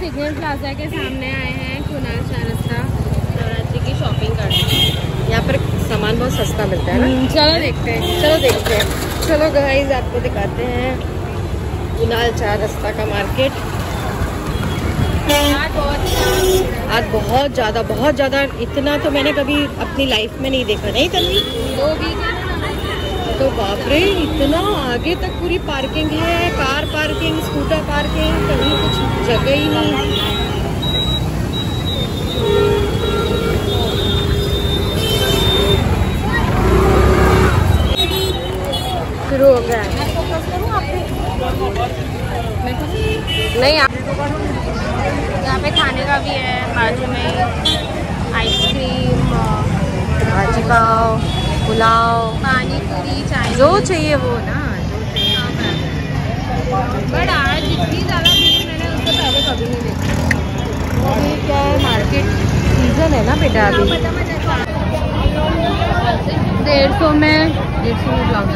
Signal plaza के सामने आए हैं कुणाल चार रास्ता नवरात्रि की शॉपिंग करने। यहाँ पर सामान बहुत सस्ता मिलता है ना। चलो देखते हैं। चलो देखते हैं। चलो गाइस आपको दिखाते हैं कुणाल चार रास्ता का मार्केट। आज बहुत ज़्यादा इतना तो मैंने कभी अपनी लाइफ में नहीं देखा। नहीं तन्वी तो बाप रे, इतना आगे तक पूरी पार्किंग है, कार पार्किंग, स्कूटर पार्किंग, कहीं कुछ जगह ही नहीं। शुरू हो गया नहीं। यहाँ पे खाने का भी है, बाजू में आइसक्रीम, भाजी पाव, पुलाव, पानी पूरी, चाय, जो चाहिए वो ना। बट आज इतनी ज़्यादा भीड़ मैंने उससे पहले कभी नहीं देखी। अभी क्या है, मार्केट सीजन है ना बेटा अभी। 150 में ब्लाउज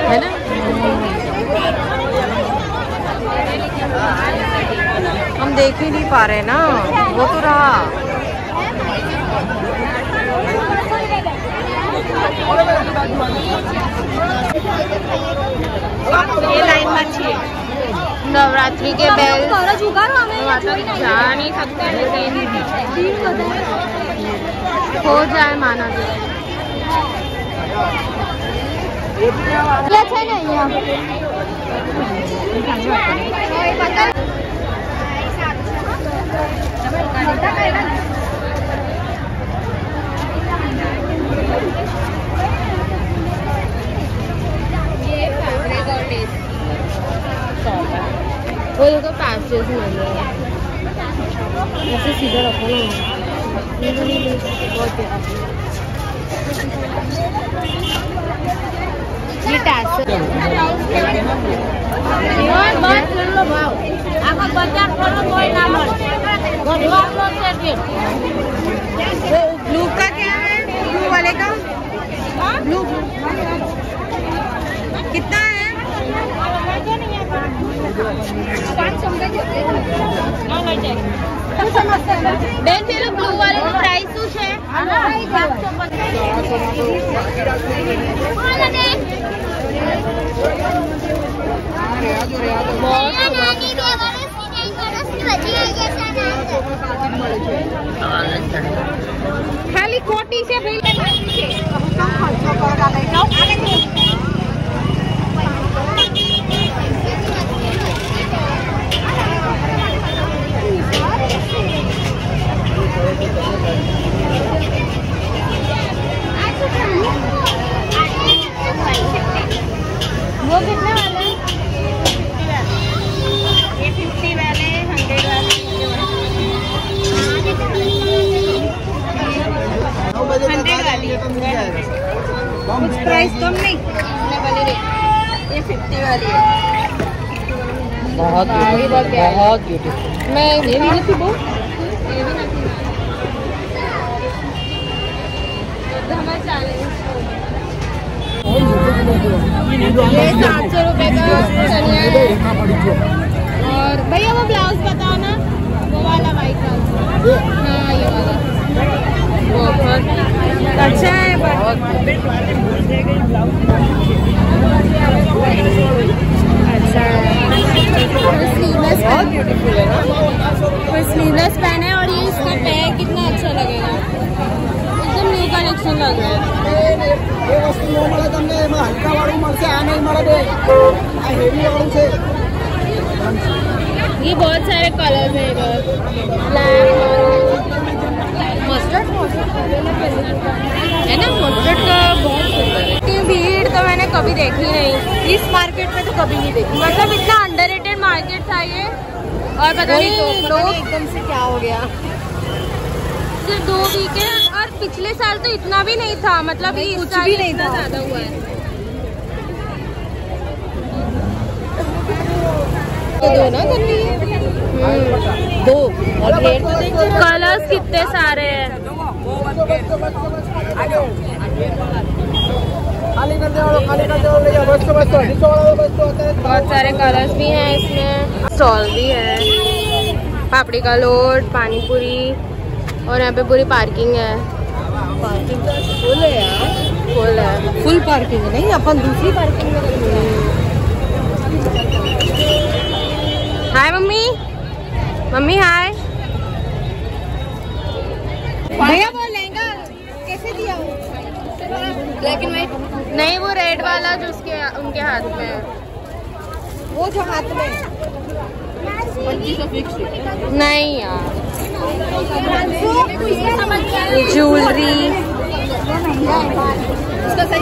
है ना। हम देख ही नहीं पा रहे ना, वो तो रहा। ये लाइन में अच्छी है। नवरात्रि के बेल जा नहीं सकते, लेकिन हो जाए माना अच्छा नहीं वो देखो पैसेज मिल रहे हैं, ऐसे सीधा रखो ना। बहुत ये टैक्स ब्लू का क्या है, ब्लू वाले का ब्लू कितना है? 500 ब्लू वाले प्राइस कुछ है। खाली कोटी से बिल वो कितने वाले हैं? ये 50 वाले, 100 वाले, 100 वाली कुछ प्राइस कम नहीं वाले रे। ये 50 वाली है। बहुत ब्यूटीफुल। मैं ये भी नहीं थी वो, ये भी नहीं थी। ये 700 रुपए का चनिया है। और भैया वो ब्लाउज बताओ ना, वो वाला वाइट ब्लाउज। हाँ ये वाला बहुत अच्छा है, बहुत अच्छा है, बहुत ब्यूटीफुल है ना। कोई स्लीवलेस पहने और ये इसका पैर कितना अच्छा लगेगा, एकदम न्यू कलेक्शन लग रहा है। ये वस्तु नो મળે તમને, એમાં હલકા વાળું મળશે, આ નહીં મળે બે, આ હેવી વાળું છે। ये बहुत सारे कलर्स हैं इधर, ब्लैक, मस्टर्ड है ना, मस्टर्ड का बहुत सुंदर है। इतनी भीड़ तो मैंने कभी देखी नहीं इस मार्केट में, तो कभी नहीं देखी। मतलब इतना अंडररेटेड मार्केट था ये, और पता नहीं लोग एकदम से क्या हो गया। सिर्फ 2 वीक है, और पिछले साल तो इतना भी नहीं था, मतलब ये कुछ भी नहीं था, ज्यादा हुआ है। तो दो ना करनी है, दो और रेट तो देख, कलर्स कितने सारे हैं। बहुत सारे कलर्स भी हैं इसमें, स्टॉल भी है, पापड़ी का लोट, पानी पूरी, और यहाँ पे पूरी पार्किंग है। पार्किंग फुल है यार, फुल है, फुल पार्किंग नहीं, अपन दूसरी पार्किंग में। हाय मम्मी, मम्मी हाय। भैया वो लहंगा कैसे दिया, ब्लैक एंड व्हाइट नहीं, वो रेड वाला जो उसके उनके हाथ में है, वो जो हाथ में 2500 फिक्स नहीं यार। ज्वेलरी,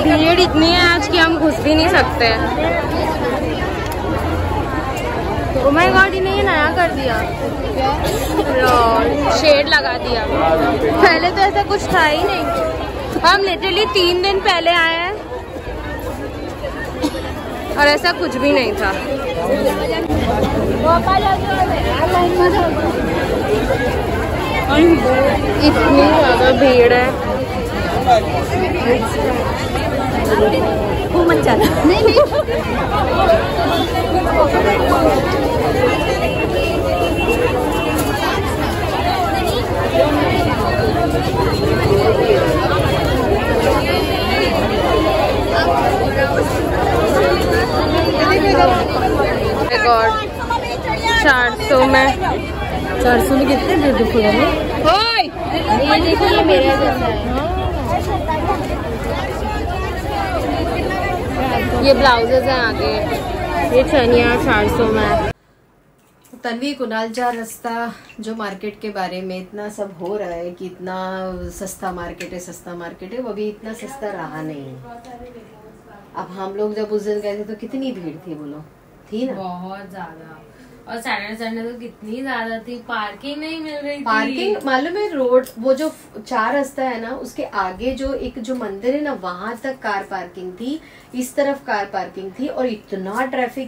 भीड़ इतनी है आज की हम घुस भी नहीं सकते। ओ माय गॉड, इन्हें ये नया कर दिया, शेड लगा दिया, पहले तो ऐसा कुछ था ही नहीं। हम लिटरली 3 दिन पहले आए हैं और ऐसा कुछ भी नहीं था। इतनी ज्यादा भीड़ है, वो मत चला, नहीं गॉड 400 में, 400 में कितने ब्यूटीफुल है ना। ये देखो, ये मेरा जैसा है। ये ब्लाउजेज हैं आगे, ये चनिया 400 में। तन्वी कुनालजा रास्ता जो मार्केट के बारे में इतना सब हो रहा है कि इतना सस्ता मार्केट है, सस्ता मार्केट है, वो भी इतना सस्ता रहा नहीं। अब हम लोग जब उस दिन गए थे तो कितनी भीड़ थी, बोलो, थी ना बहुत ज्यादा, और सैटरडे संडे तो कितनी ज्यादा थी, पार्किंग नहीं मिल रही थी। पार्किंग मालूम है, रोड वो जो 4 रास्ता है ना, उसके आगे जो एक जो मंदिर है ना, वहां तक कार पार्किंग थी, इस तरफ कार पार्किंग थी, और इतना ट्रैफिक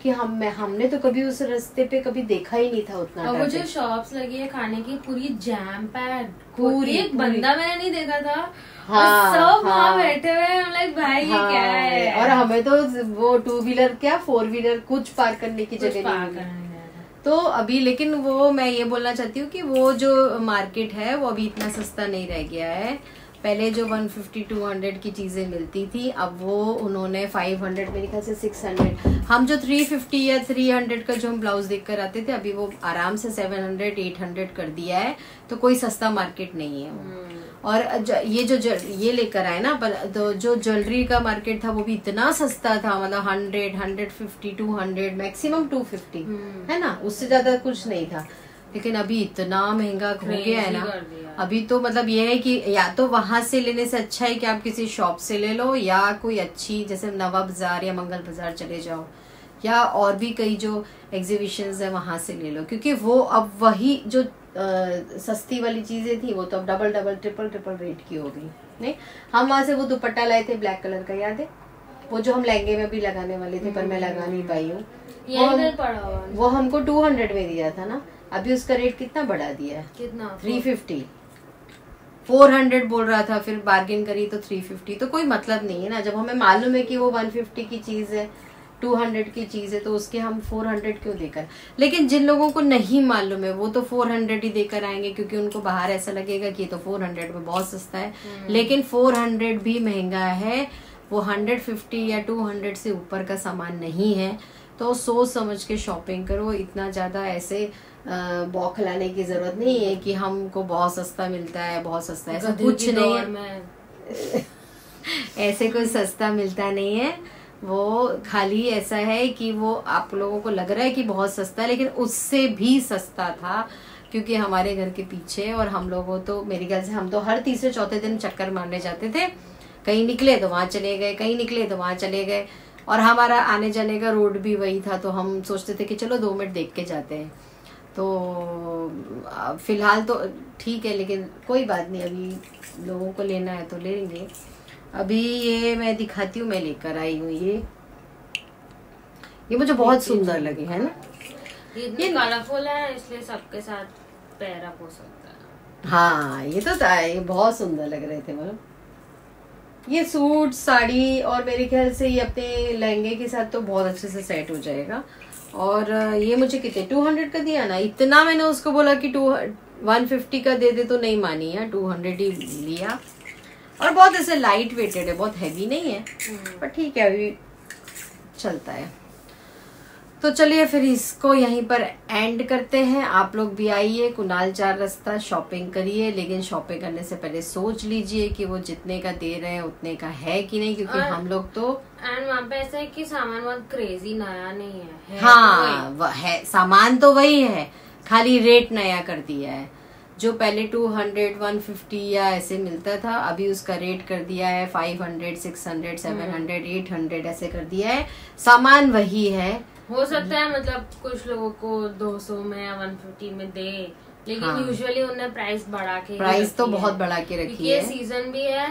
कि हमने तो कभी उस रास्ते पे कभी देखा ही नहीं था उतना। और वो जो शॉप्स लगी है खाने की, पूरी जैम पैक, पूरी एक बंदा मैंने नहीं देखा था। हाँ, सब वहाँ बैठे हुए हैं, लाइक भाई ये क्या है। और हमें तो वो 2 व्हीलर क्या 4 व्हीलर कुछ पार्क करने की जगह नहीं मिली। तो अभी लेकिन वो मैं ये बोलना चाहती हूँ कि वो जो मार्केट है वो अभी इतना सस्ता नहीं रह गया है। पहले जो 150-200 की चीजें मिलती थी, अब वो उन्होंने 500, मेरे ख्याल से 600, हम जो 350 या 300 का जो हम ब्लाउज देख कर आते थे, अभी वो आराम से 700-800 कर दिया है। तो कोई सस्ता मार्केट नहीं है वो। और ये जो ये लेकर आए ना, तो जो ज्वेलरी का मार्केट था वो भी इतना सस्ता था, मतलब 100, 150, 200, मैक्सिमम 250 है ना, उससे ज्यादा कुछ नहीं था। लेकिन अभी इतना महंगा हो गया है ना, अभी तो मतलब ये है कि या तो वहां से लेने से अच्छा है कि आप किसी शॉप से ले लो, या कोई अच्छी जैसे नवा बाजार या मंगल बाजार चले जाओ, या और भी कई जो एग्जीबिशंस है वहां से ले लो, क्योंकि वो अब वही जो सस्ती वाली चीजें थी वो तो अब डबल ट्रिपल रेट की हो गई। नहीं, हम वहां से वो दुपट्टा लाए थे ब्लैक कलर का, याद है, वो जो हम लहंगे में भी लगाने वाले थे पर मैं लगा नहीं पाई हूँ, वो हमको 200 में दिया था ना। अभी उसका रेट कितना बढ़ा दिया है, कितना 350, 400 बोल रहा था, फिर बार्गेन करी तो 350। तो कोई मतलब नहीं है ना, जब हमें मालूम है कि वो 150 की चीज है, 200 की चीज है तो उसके हम 400 क्यों देकर। लेकिन जिन लोगों को नहीं मालूम है वो तो 400 ही देकर आएंगे, क्योंकि उनको बाहर ऐसा लगेगा कि ये तो 400 में बहुत सस्ता है। लेकिन 400 भी महंगा है, वो 150 या 200 से ऊपर का सामान नहीं है। तो सोच समझ के शॉपिंग करो, इतना ज्यादा ऐसे बौखलाने की जरूरत नहीं है कि हमको बहुत सस्ता मिलता है, बहुत सस्ता है, ऐसा कुछ नहीं है। ऐसे कोई सस्ता मिलता नहीं है, वो खाली ऐसा है कि वो आप लोगों को लग रहा है कि बहुत सस्ता है, लेकिन उससे भी सस्ता था, क्योंकि हमारे घर के पीछे और हम लोगों तो मेरे ख्याल से हम तो हर तीसरे चौथे दिन चक्कर मारने जाते थे, कहीं निकले तो वहां चले गए, कहीं निकले तो वहां चले गए, और हमारा आने जाने का रोड भी वही था, तो हम सोचते थे कि चलो 2 मिनट देख के जाते हैं। तो फिलहाल तो ठीक है, लेकिन कोई बात नहीं, अभी लोगों को लेना है तो लेंगे। अभी ये मैं दिखाती हूँ, मैं लेकर आई हूँ ये मुझे बहुत सुंदर लगे, है ना, ये कलरफुल है इसलिए सबके साथ पैर अप हो सकता है। हाँ ये तो था, ये बहुत सुंदर लग रहे थे, मतलब ये सूट साड़ी, और मेरे ख्याल से ये अपने लहंगे के साथ तो बहुत अच्छे से सेट हो जाएगा। और ये मुझे कितने 200 का दिया ना, इतना मैंने उसको बोला कि 150 का दे दे तो नहीं मानी है, 200 ही लिया। और बहुत ऐसे लाइट वेटेड है, बहुत हैवी नहीं है, पर ठीक है अभी चलता है। तो चलिए फिर इसको यहीं पर एंड करते हैं। आप लोग भी आइए कुणाल 4 रास्ता, शॉपिंग करिए, लेकिन शॉपिंग करने से पहले सोच लीजिए कि वो जितने का दे रहे हैं उतने का है कि नहीं, क्योंकि हम लोग तो एंड वहाँ पे ऐसा है कि सामान बहुत क्रेजी नया नहीं है, हाँ तो है, सामान तो वही है, खाली रेट नया कर दिया है। जो पहले 200 150 या ऐसे मिलता था, अभी उसका रेट कर दिया है 500 600 700 800 ऐसे कर दिया है, सामान वही है। हो सकता है मतलब कुछ लोगों को 200 में या 150 में दे, लेकिन यूजुअली उन्हें प्राइस बढ़ा के, प्राइस तो बहुत बढ़ा के रखी है। ये सीजन भी है,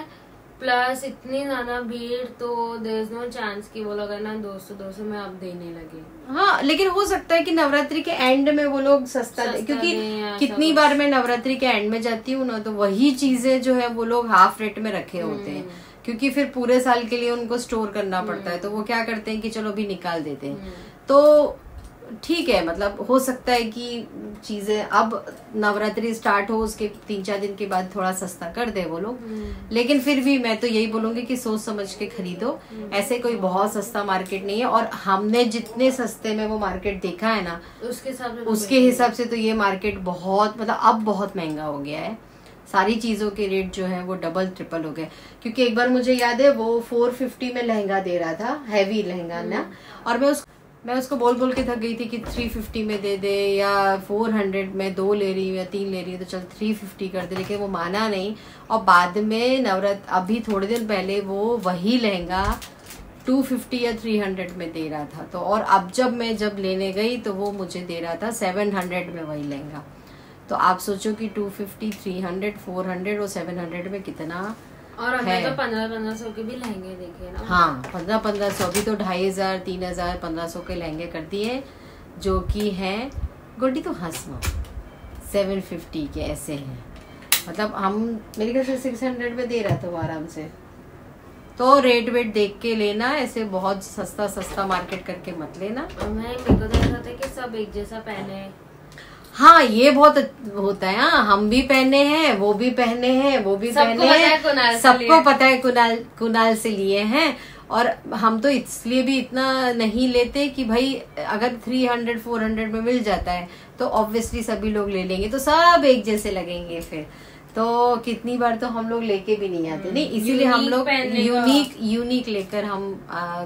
प्लस इतनी ज्यादा भीड़, तो देयर इज नो चांस कि वो लोग है ना 200 में अब देने लगे। हाँ लेकिन हो सकता है कि नवरात्रि के एंड में वो लोग सस्ता दे, क्योंकि कितनी बार मैं नवरात्रि के एंड में जाती हूँ ना, तो वही चीजें जो है वो लोग हाफ रेट में रखे होते हैं, क्योंकि फिर पूरे साल के लिए उनको स्टोर करना पड़ता है, तो वो क्या करते हैं कि चलो भी निकाल देते हैं। तो ठीक है, मतलब हो सकता है कि चीजें अब नवरात्रि स्टार्ट हो उसके 3-4 दिन के बाद थोड़ा सस्ता कर दे वो लोग, लेकिन फिर भी मैं तो यही बोलूंगी कि सोच समझ के खरीदो, ऐसे कोई बहुत सस्ता मार्केट नहीं है। और हमने जितने सस्ते में वो मार्केट देखा है ना, उसके हिसाब से तो ये मार्केट बहुत, मतलब अब बहुत महंगा हो गया है, सारी चीजों के रेट जो है वो डबल ट्रिपल हो गए। क्योंकि एक बार मुझे याद है वो 450 में लहंगा दे रहा था, हैवी लहंगा ना, और मैं उसको बोल के थक गई थी कि 350 में दे दे, या 400 में 2 ले रही हूँ या 3 ले रही हूँ तो चल 350 कर दे, लेकिन वो माना नहीं। और बाद में अभी थोड़े दिन पहले वो वही लहंगा 250 या 300 में दे रहा था। तो और अब जब लेने गई तो वो मुझे दे रहा था 700 में वही लहंगा। तो आप सोचो कि 250 300 400 और 700 में कितना। और हमने तो 1500 के भी लहंगे देखे ना। हाँ 1500 अभी तो 2500 3000 1500 के लहंगे कर दिए, जो कि हैं गोडी तो हंस लो 750 के ऐसे हैं, मतलब हम मेरे ख्याल से 600 में दे रहा था वो आराम से। तो रेट वेट देख के लेना, ऐसे बहुत सस्ता मार्केट करके मत लेना। मेरे को तो ऐसा था कि सब एक जैसा पहने। हाँ ये बहुत होता है, हाँ हम भी पहने हैं, वो भी पहने हैं, वो भी पहने हैं, सबको पता है कुणाल से लिए हैं। और हम तो इसलिए भी इतना नहीं लेते कि भाई अगर 300 400 में मिल जाता है तो ऑब्वियसली सभी लोग ले लेंगे, तो सब एक जैसे लगेंगे फिर। तो कितनी बार तो हम लोग लेके भी नहीं आते, नहीं इसीलिए हम लोग यूनिक लेकर हम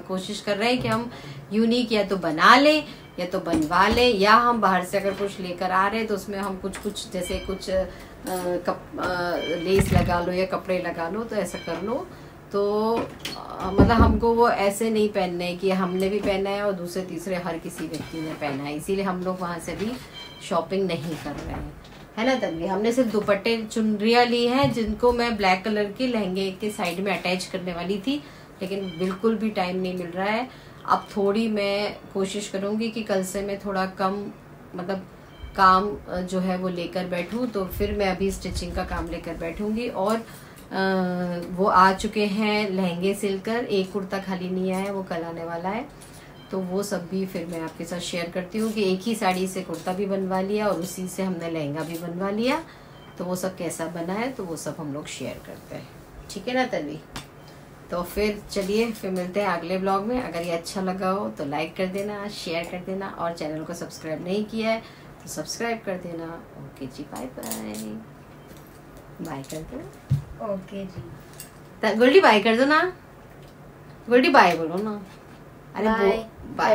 कोशिश कर रहे हैं कि हम यूनिक या तो बना ले या तो बनवा ले, या हम बाहर से अगर कुछ लेकर आ रहे हैं तो उसमें हम कुछ जैसे कुछ लेस लगा लो या कपड़े लगा लो, तो ऐसा कर लो। तो मतलब हमको वो ऐसे नहीं पहनना है कि हमने भी पहना है और दूसरे तीसरे हर किसी व्यक्ति ने पहना है, इसीलिए हम लोग वहां से भी शॉपिंग नहीं कर रहे हैं, है ना। तभी हमने सिर्फ दुपट्टे चुनरियाँ ली हैं, जिनको मैं ब्लैक कलर के लहंगे के साइड में अटैच करने वाली थी, लेकिन बिल्कुल भी टाइम नहीं मिल रहा है। अब थोड़ी मैं कोशिश करूंगी कि कल से मैं थोड़ा कम मतलब काम जो है वो लेकर बैठूं, तो फिर मैं अभी स्टिचिंग का काम लेकर बैठूंगी। और वो आ चुके हैं लहंगे सिलकर, एक कुर्ता खाली नहीं आया है, वो कल आने वाला है। तो वो सब भी फिर मैं आपके साथ शेयर करती हूँ कि एक ही साड़ी से कुर्ता भी बनवा लिया और उसी से हमने लहंगा भी बनवा लिया, तो वो सब कैसा बना है तो वो सब हम लोग शेयर करते हैं। ठीक है ना तन्वी? तो फिर चलिए फिर मिलते हैं अगले ब्लॉग में। अगर ये अच्छा लगा हो तो लाइक कर देना, शेयर कर देना, और चैनल को सब्सक्राइब नहीं किया है तो सब्सक्राइब कर देना। ओके जी, बाय बाय। बाय कर दो। ओके जी, गोल्डी बाय कर दो ना, गोल्डी बाय बोलो ना। अरे बाय। बाय।